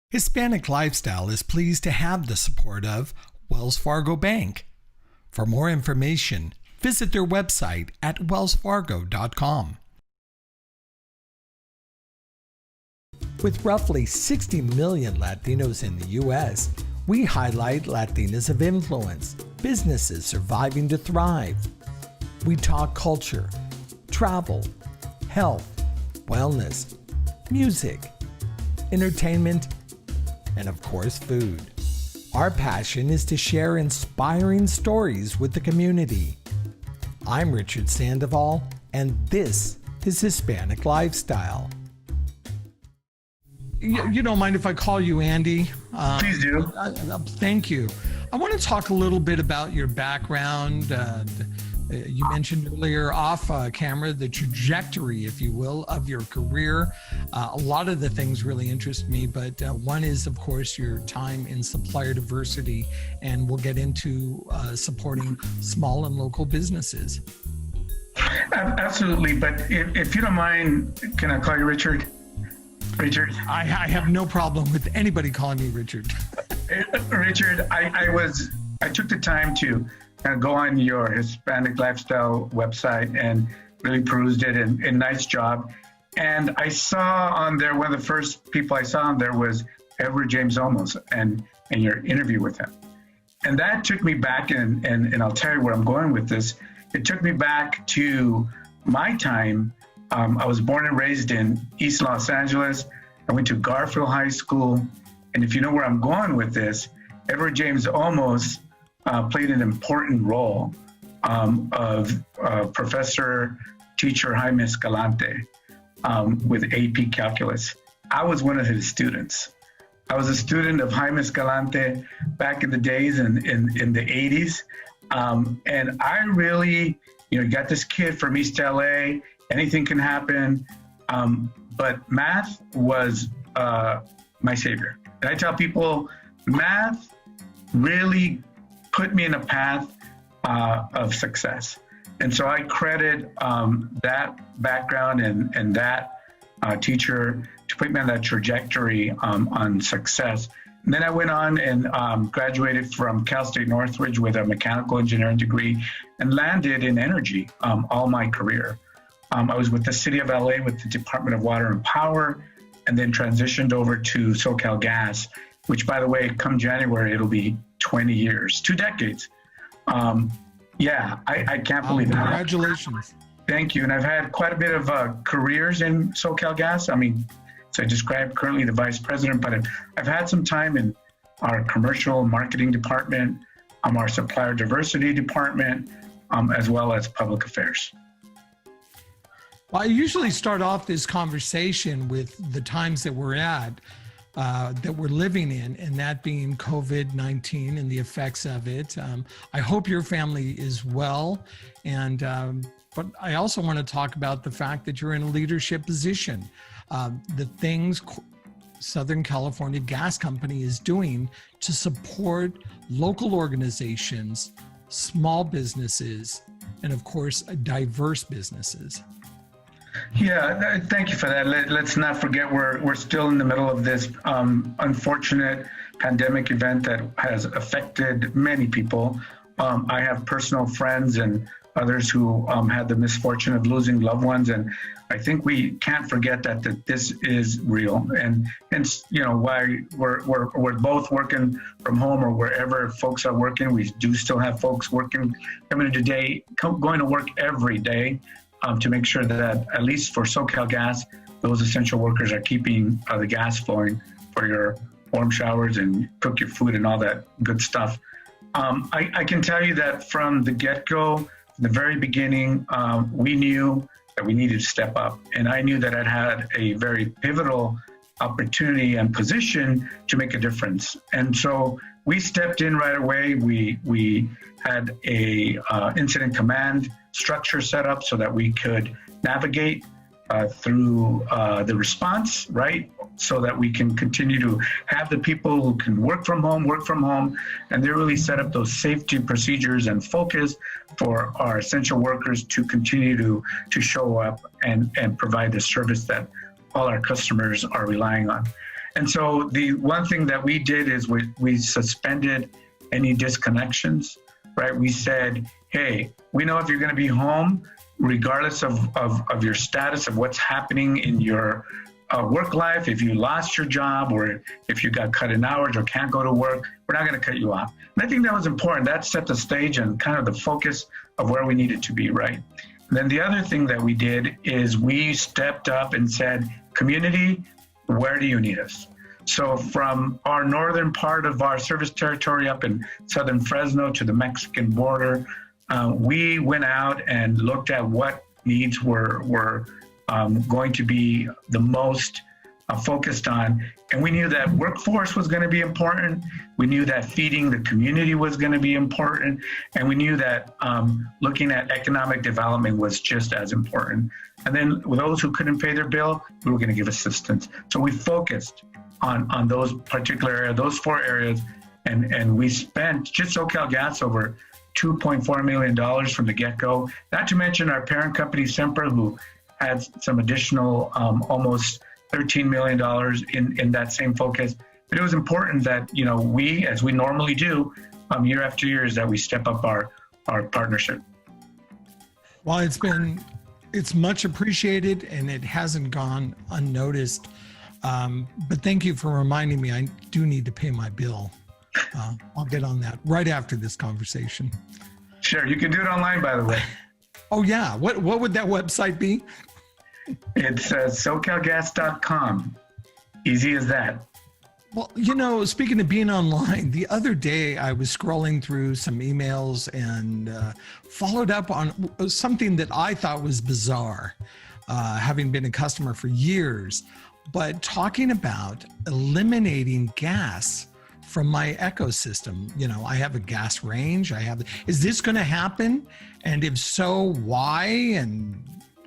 Hispanic Lifestyle is pleased to have the support of Wells Fargo Bank. For more information, visit their website at wellsfargo.com. With roughly 60 million Latinos in the U.S., we highlight Latinas of influence, businesses surviving to thrive. We talk culture, travel, health, wellness, music, entertainment, and of course, food. Our passion is to share inspiring stories with the community. I'm Richard Sandoval, and this is Hispanic Lifestyle. You don't mind if I call you Andy? Please do. Thank you. I want to talk a little bit about your background. You mentioned earlier off camera the trajectory, if you will, of your career. A lot of the things really interest me, but one is, of course, your time in supplier diversity, and we'll get into supporting small and local businesses. Absolutely, but if you don't mind, can I call you Richard? Richard? I have no problem with anybody calling me Richard. Richard, I took the time to go on your Hispanic Lifestyle website and really perused it, and nice job. And I saw on there, one of the first people I saw on there was Edward James Olmos and your interview with him. And that took me back, and I'll tell you where I'm going with this. It took me back to my time. I was born and raised in East Los Angeles. I went to Garfield High School. And if you know where I'm going with this, Edward James Olmos played an important role of Professor Teacher Jaime Escalante with AP Calculus. I was one of his students. I was a student of Jaime Escalante back in the days in the 80s. And I really, got this kid from East LA, anything can happen. But math was my savior. And I tell people, math really put me in a path of success. And so I credit that background and that teacher to put me on that trajectory on success. And then I went on and graduated from Cal State Northridge with a mechanical engineering degree and landed in energy all my career. I was with the City of LA with the Department of Water and Power, and then transitioned over to SoCal Gas, which, by the way, come January, it'll be 20 years, 2 decades. I can't believe it. Congratulations. Thank you. And I've had quite a bit of careers in SoCal Gas. So I described currently the vice president, but I've had some time in our commercial marketing department, our supplier diversity department, as well as public affairs. Well, I usually start off this conversation with the times that we're at, that we're living in, and that being COVID-19 and the effects of it. I hope your family is well, but I also want to talk about the fact that you're in a leadership position. The things Southern California Gas Company is doing to support local organizations, small businesses, and of course, diverse businesses. Yeah, thank you for that. Let's not forget we're still in the middle of this unfortunate pandemic event that has affected many people. I have personal friends and others who had the misfortune of losing loved ones, and I think we can't forget that this is real. And why we're both working from home or wherever folks are working. We do still have folks working, coming today, going to work every day. To make sure that, at least for SoCal Gas, those essential workers are keeping the gas flowing for your warm showers and cook your food and all that good stuff. I can tell you that from the get-go, the very beginning, we knew that we needed to step up. And I knew that I had a very pivotal opportunity and position to make a difference. And so we stepped in right away. We had a incident command structure set up so that we could navigate through the response, right? So that we can continue to have the people who can work from home, and they really set up those safety procedures and focus for our essential workers to continue to show up and provide the service that all our customers are relying on. And so the one thing that we did is we suspended any disconnections, right? We said, hey, we know if you're going to be home, regardless of your status, of what's happening in your work life, if you lost your job or if you got cut in hours or can't go to work, we're not going to cut you off. And I think that was important. That set the stage and kind of the focus of where we needed to be, right? And then the other thing that we did is we stepped up and said, community, where do you need us? So from our northern part of our service territory up in southern Fresno to the Mexican border, we went out and looked at what needs were going to be the most focused on. And we knew that workforce was going to be important. We knew that feeding the community was going to be important. And we knew that looking at economic development was just as important. And then with those who couldn't pay their bill, we were going to give assistance. So we focused on those particular areas, those 4 areas. And we spent just SoCalGas over $2.4 million from the get-go, not to mention our parent company, Sempra, who had some additional almost $13 million in that same focus. But it was important that, we, as we normally do year after year, is that we step up our partnership. Well, it's much appreciated and it hasn't gone unnoticed. But thank you for reminding me, I do need to pay my bill. I'll get on that right after this conversation. Sure, you can do it online, by the way. Oh yeah, what would that website be? It's SoCalGas.com. Easy as that. Well, speaking of being online, the other day I was scrolling through some emails and followed up on something that I thought was bizarre, having been a customer for years, but talking about eliminating gas from my ecosystem. I have a gas range. Is this going to happen? And if so, why? And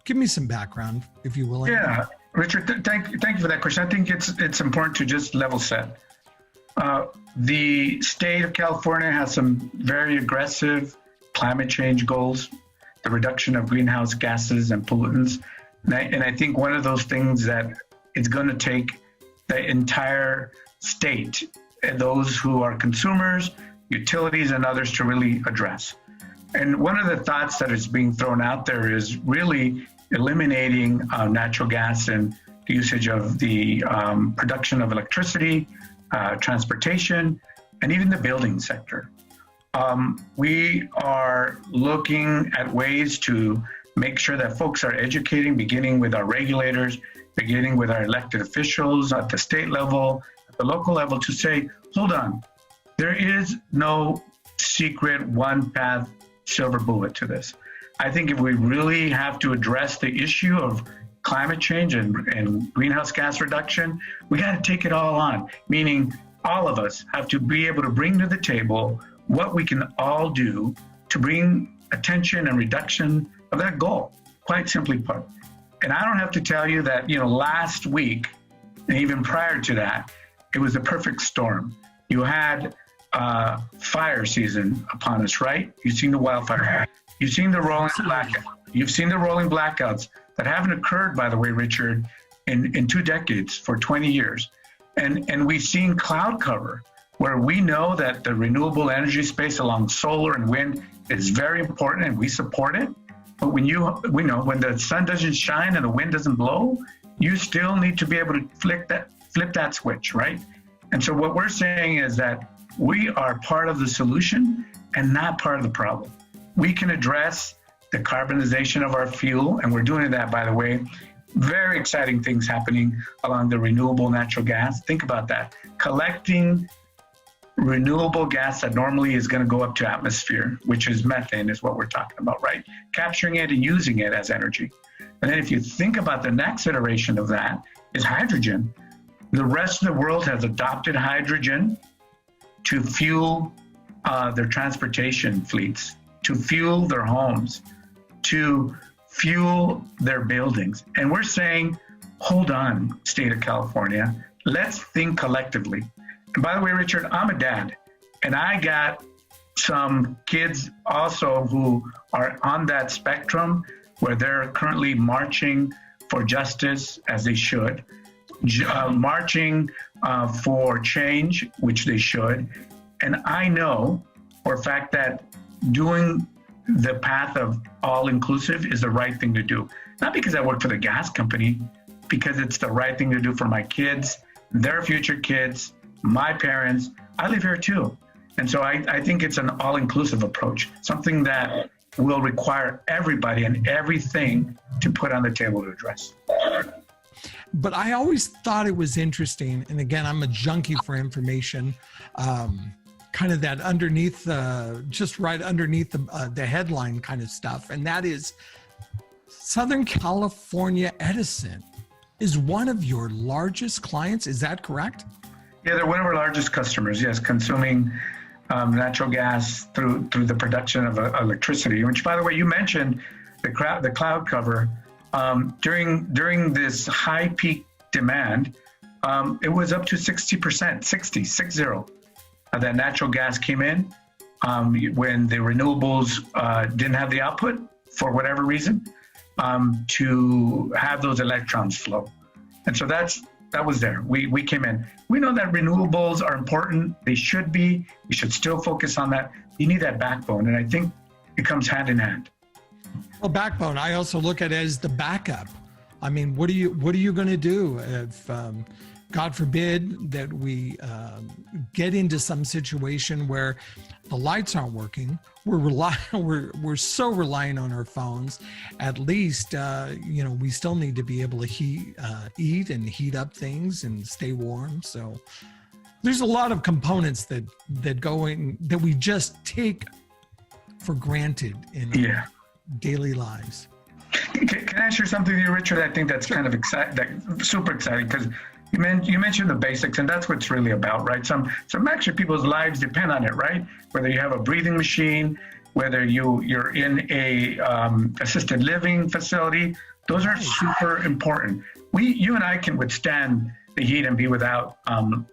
give me some background, if you will. Yeah, Richard, thank you for that question. I think it's important to just level set. The state of California has some very aggressive climate change goals, the reduction of greenhouse gases and pollutants. And I think one of those things that it's going to take the entire state, and those who are consumers, utilities, and others to really address. And one of the thoughts that is being thrown out there is really eliminating natural gas and the usage of the production of electricity, transportation, and even the building sector. We are looking at ways to make sure that folks are educating, beginning with our regulators, beginning with our elected officials at the state level, at the local level, to say, hold on, there is no secret one-path silver bullet to this. I think if we really have to address the issue of climate change and greenhouse gas reduction, we got to take it all on, meaning all of us have to be able to bring to the table what we can all do to bring attention and reduction of that goal, quite simply put. And I don't have to tell you that, last week, and even prior to that, it was a perfect storm. You had fire season upon us, right? You've seen the wildfire. You've seen the rolling blackouts. You've seen the rolling blackouts that haven't occurred, by the way, Richard, in 2 decades, for 20 years. And we've seen cloud cover, where we know that the renewable energy space along solar and wind is very important, and we support it. But we know when the sun doesn't shine and the wind doesn't blow, you still need to be able to flip that switch, right? And so what we're saying is that we are part of the solution and not part of the problem. We can address the carbonization of our fuel, and we're doing that, by the way. Very exciting things happening along the renewable natural gas. Think about that. Collecting renewable gas that normally is going to go up to atmosphere, which is methane, is what we're talking about, right? Capturing it and using it as energy. And then if you think about the next iteration of that is hydrogen. The rest of the world has adopted hydrogen to fuel their transportation fleets, to fuel their homes, to fuel their buildings. And we're saying, hold on, state of California, let's think collectively. And by the way, Richard, I'm a dad, and I got some kids also who are on that spectrum where they're currently marching for justice, as they should, marching for change, which they should. And I know for a fact that doing the path of all inclusive is the right thing to do. Not because I work for the gas company, because it's the right thing to do for my kids, their future kids, my parents. I live here too. And so I think it's an all-inclusive approach, something that will require everybody and everything to put on the table to address. But I always thought it was interesting, and again, I'm a junkie for information, kind of that underneath, just right underneath the headline kind of stuff, and that is Southern California Edison is one of your largest clients. Is that correct? Yeah, they're one of our largest customers, yes, consuming natural gas through the production of electricity, which, by the way, you mentioned the cloud cover. During this high peak demand, it was up to 60%, 60, that natural gas came in when the renewables didn't have the output for whatever reason to have those electrons flow. And so that was there. We came in. We know that renewables are important. They should be. We should still focus on that. You need that backbone. And I think it comes hand in hand. Well, backbone, I also look at it as the backup. I mean, what are you going to do if, God forbid, that we get into some situation where the lights aren't working? We're so reliant on our phones. At least, we still need to be able to eat and heat up things and stay warm. So there's a lot of components that go in that we just take for granted in our daily lives. Can I share something with you, Richard? I think that's kind of exciting, super exciting, because you mentioned the basics, and that's what it's really about, right? Some actually people's lives depend on it, right? Whether you have a breathing machine, whether you're in a assisted living facility, those are super important. You and I can withstand the heat and be without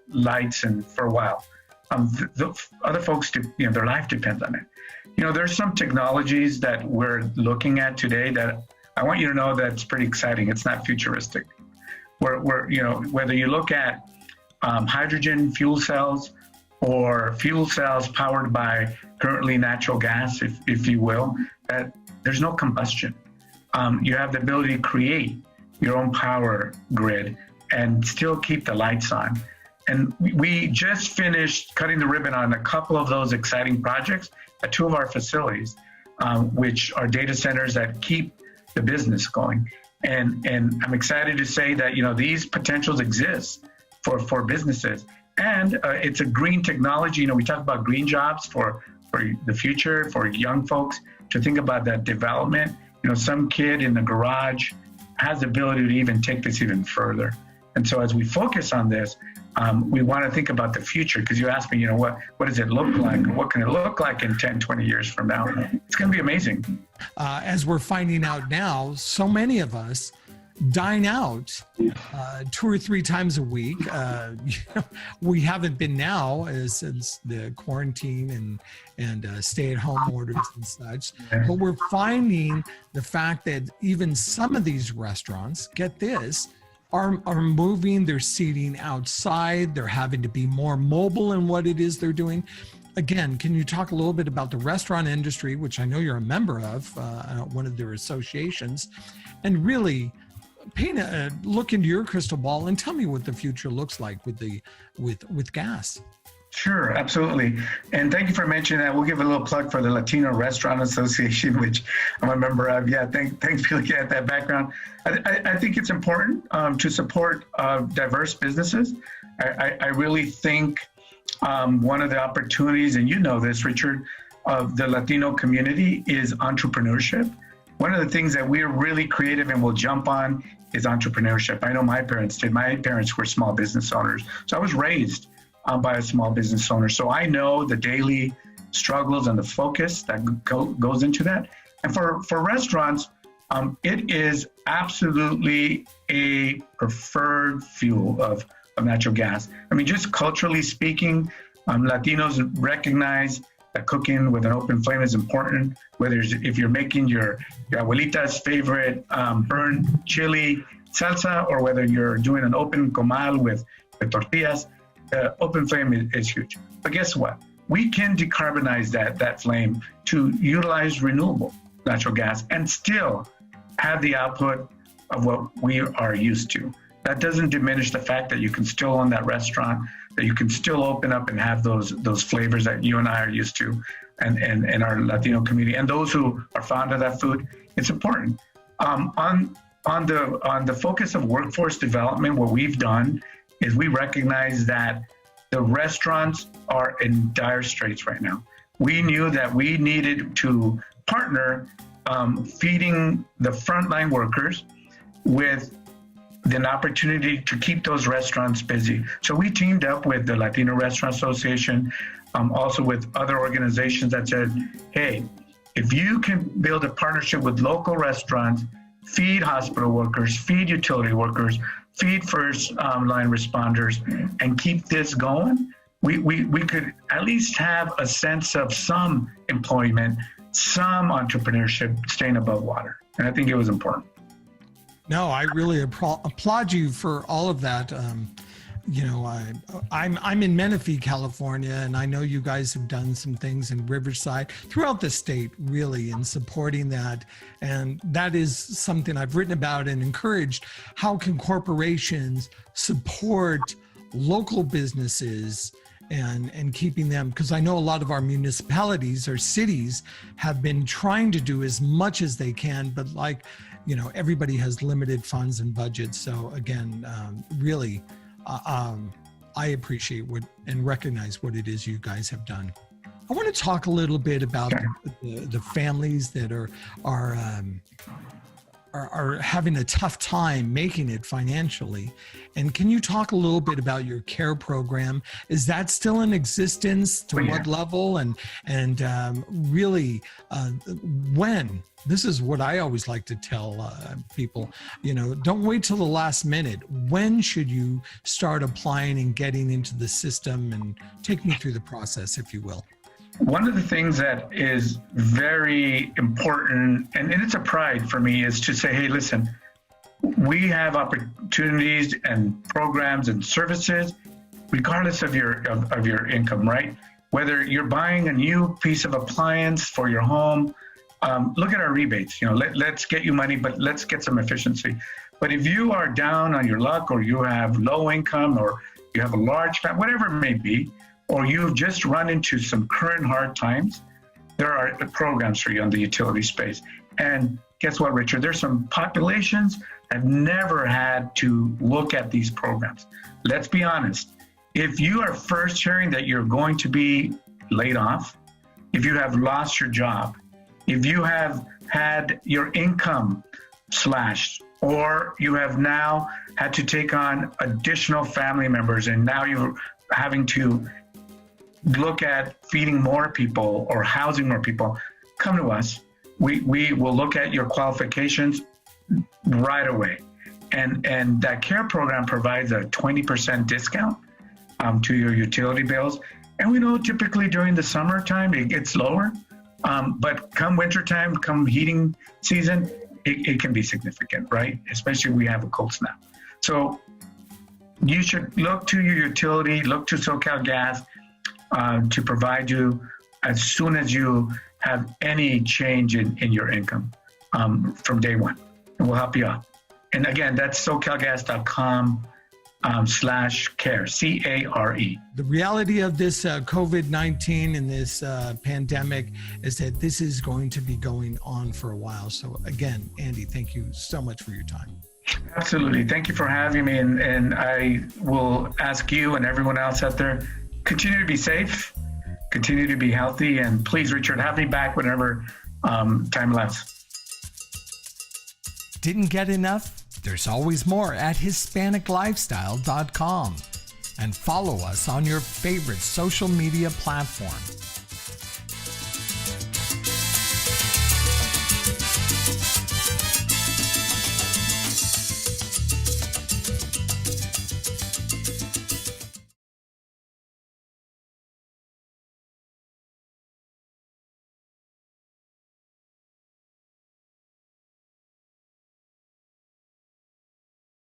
lights and for a while. The other folks, their life depends on it. There's some technologies that we're looking at today that I want you to know that's pretty exciting. It's not futuristic. Whether you look at hydrogen fuel cells or fuel cells powered by currently natural gas, if you will, that there's no combustion. You have the ability to create your own power grid and still keep the lights on. And we just finished cutting the ribbon on a couple of those exciting projects at two of our facilities, which are data centers that keep the business going. And I'm excited to say that, these potentials exist for businesses. And it's a green technology. We talk about green jobs for the future, for young folks to think about that development. Some kid in the garage has the ability to even take this even further. And so as we focus on this, we want to think about the future, because you asked me, what does it look like? What can it look like in 10, 20 years from now? It's going to be amazing. As we're finding out now, so many of us dine out 2 or 3 times a week. We haven't been now since the quarantine and stay-at-home orders and such. Yeah. But we're finding the fact that even some of these restaurants, get this, are moving their seating outside. They're having to be more mobile in what it is they're doing. Again, can you talk a little bit about the restaurant industry, which I know you're a member of, one of their associations, and really paint a look into your crystal ball and tell me what the future looks like with gas. Sure, absolutely. And thank you for mentioning that. We'll give a little plug for the Latino Restaurant Association, which I'm a member of. Yeah, thanks for looking at that background. I think it's important to support diverse businesses. I really think one of the opportunities, and you know this, Richard, of the Latino community is entrepreneurship. One of the things that we're really creative and will jump on is entrepreneurship. I know my parents did. My parents were small business owners. So I was raised by a small business owner. So I know the daily struggles and the focus that goes into that. And for restaurants, it is absolutely a preferred fuel of natural gas. I mean, just culturally speaking, Latinos recognize that cooking with an open flame is important, whether if you're making your abuelita's favorite burnt chili salsa, or whether you're doing an open comal with with tortillas. The open flame is huge. But guess what? We can decarbonize that flame to utilize renewable natural gas and still have the output of what we are used to. That doesn't diminish the fact that you can still own that restaurant, that you can still open up and have those flavors that you and I are used to, and our Latino community, and those who are fond of that food. It's important. On the focus of workforce development, what we've done is we recognize that the restaurants are in dire straits right now. We knew that we needed to partner feeding the frontline workers with an opportunity to keep those restaurants busy. So we teamed up with the Latino Restaurant Association, also with other organizations that said, hey, if you can build a partnership with local restaurants, feed hospital workers, feed utility workers, feed first line responders, and keep this going, we could at least have a sense of some employment, some entrepreneurship staying above water. And I think it was important. No, I really applaud you for all of that. I'm in Menifee, California, and I know you guys have done some things in Riverside throughout the state, really, in supporting that. And that is something I've written about and encouraged. How can corporations support local businesses and keeping them? Because I know a lot of our municipalities or cities have been trying to do as much as they can, but everybody has limited funds and budgets. So again, really, I appreciate and recognize what it is you guys have done. I want to talk a little bit about the families that are having a tough time making it financially. And can you talk a little bit about your care program? Is that still in existence? To what level? And really, when? This is what I always like to tell people, don't wait till the last minute. When should you start applying and getting into the system? And take me through the process, if you will. One of the things that is very important, and it's a pride for me, is to say, hey, listen, we have opportunities and programs and services, regardless of your income, right? Whether you're buying a new piece of appliance for your home, look at our rebates. Let's get you money, but let's get some efficiency. But if you are down on your luck, or you have low income, or you have a large family, whatever it may be, or you've just run into some current hard times, there are programs for you on the utility space. And guess what, Richard? There's some populations that never had to look at these programs. Let's be honest. If you are first hearing that you're going to be laid off, if you have lost your job, if you have had your income slashed, or you have now had to take on additional family members, and now you're having to look at feeding more people or housing more people, come to us. We will look at your qualifications right away. And that care program provides a 20% discount to your utility bills. And we know typically during the summertime, it gets lower. But come wintertime, come heating season, it can be significant, right? Especially if we have a cold snap. So you should look to your utility, look to SoCal Gas to provide you as soon as you have any change in your income from day one. And we'll help you out. And again, that's SoCalGas.com /care, CARE. The reality of this COVID-19 and this pandemic is that this is going to be going on for a while. So again, Andy, thank you so much for your time. Absolutely. Thank you for having me. And I will ask you and everyone else out there, continue to be safe, continue to be healthy, and please, Richard, have me back whenever time allows. Didn't get enough? There's always more at HispanicLifestyle.com. And follow us on your favorite social media platform.